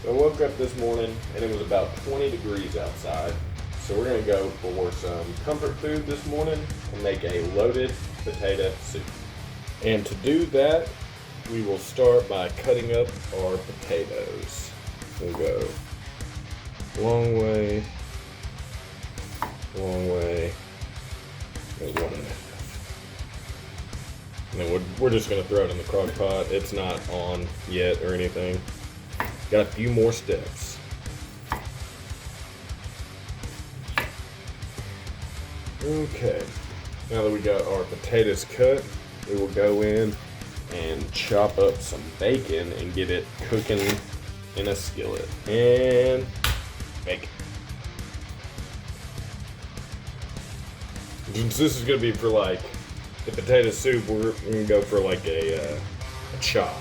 So I woke up this morning and it was about 20 degrees outside. So we're gonna go for some comfort food this morning and make a loaded potato soup. And to do that, we will start by cutting up our potatoes. We'll go long way, and 1.5. And then we're just gonna throw it in the crock pot. It's not on yet or anything. Got a few more steps. Okay, now that we got our potatoes cut, we will go in and chop up some bacon and get it cooking in a skillet. And bacon. Since this is gonna be for like the potato soup, we're gonna go for like a chop.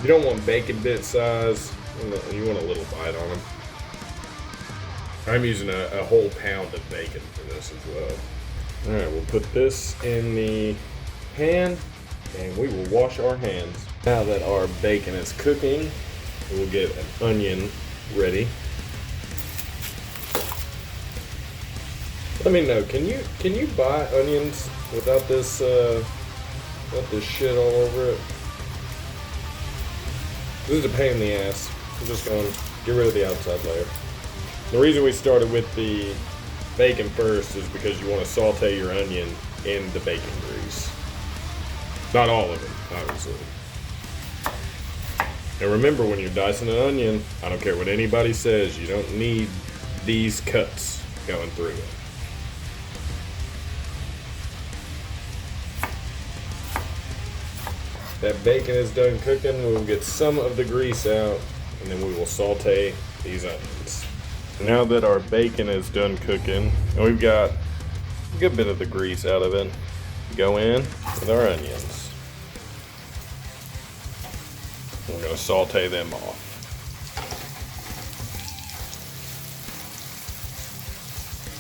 You don't want bacon bit size, you want a little bite on them. I'm using a whole pound of bacon for this as well. Alright, we'll put this in the pan and we will wash our hands. Now that our bacon is cooking, we'll get an onion ready. Let me know, can you buy onions without this shit all over it? This is a pain in the ass. I'm just going to get rid of the outside layer. The reason we started with the bacon first is because you want to saute your onion in the bacon grease. Not all of it, obviously. And remember, when you're dicing an onion, I don't care what anybody says, you don't need these cuts going through it. That bacon is done cooking, we will get some of the grease out, and then we will saute these onions. Now that our bacon is done cooking, and we've got a good bit of the grease out of it, go in with our onions. We're going to saute them off.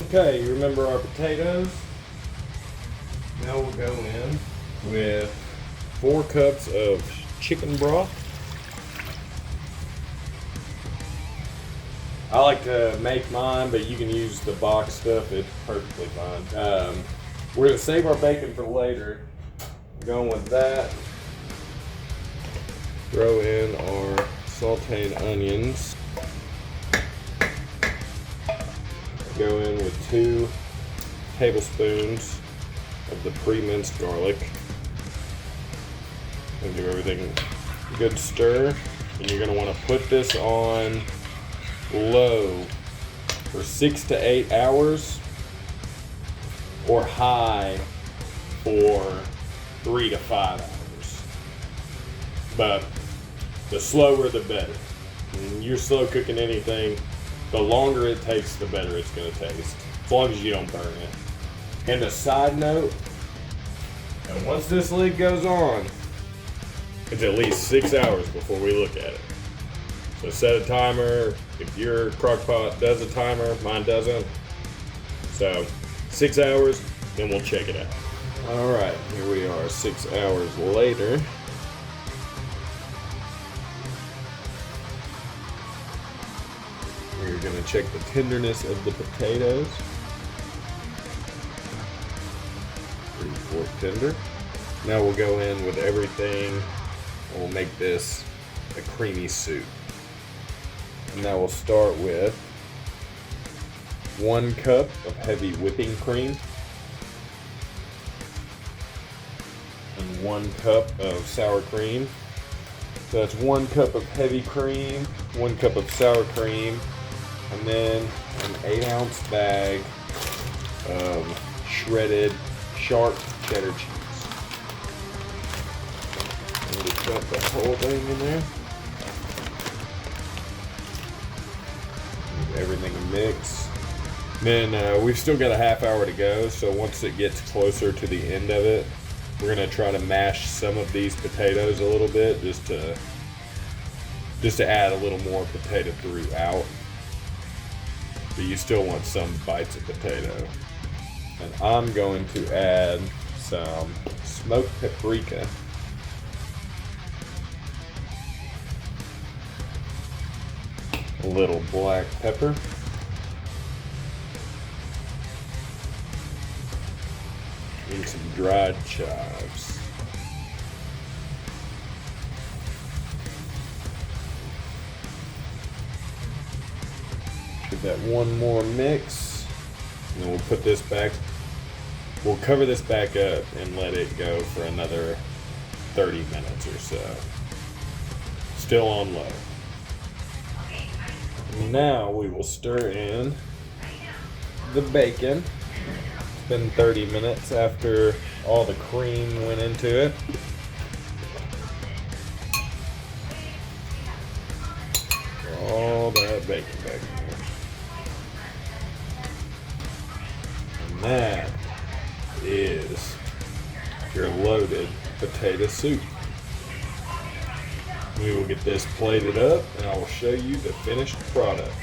Okay, you remember our potatoes? Now we'll go in with 4 cups of chicken broth. I like to make mine, but you can use the box stuff, it's perfectly fine. We're gonna save our bacon for later. Going with that, throw in our sauteed onions. Go in with 2 tablespoons of the pre-minced garlic. And do everything good stir. And you're gonna wanna put this on low for 6 to 8 hours or high for 3 to 5 hours. But the slower the better. When you're slow cooking anything, the longer it takes, the better it's gonna taste. As long as you don't burn it. And a side note, and once this lid goes on, it's at least 6 hours before we look at it. So set a timer. If your crock pot does a timer, mine doesn't. So 6 hours, then we'll check it out. All right, here we are 6 hours later. We're gonna check the tenderness of the potatoes. Pretty fork tender. Now we'll go in with everything. We'll make this a creamy soup. And now we'll start with 1 cup of heavy whipping cream and 1 cup of sour cream. So that's 1 cup of heavy cream, 1 cup of sour cream, and then an 8-ounce bag of shredded sharp cheddar cheese. Just dump that whole thing in there. Give everything a mix. Then we've still got a half hour to go, so once it gets closer to the end of it, we're gonna try to mash some of these potatoes a little bit just to add a little more potato throughout. but you still want some bites of potato. And I'm going to add some smoked paprika. A little black pepper. And some dried chives. Give that one more mix. And then we'll put this back. We'll cover this back up and let it go for another 30 minutes or so. Still on low. Now we will stir in the bacon. It's been 30 minutes after all the cream went into it. All that bacon back in here. And that is your loaded potato soup. We will get this plated up and I will show you the finished product.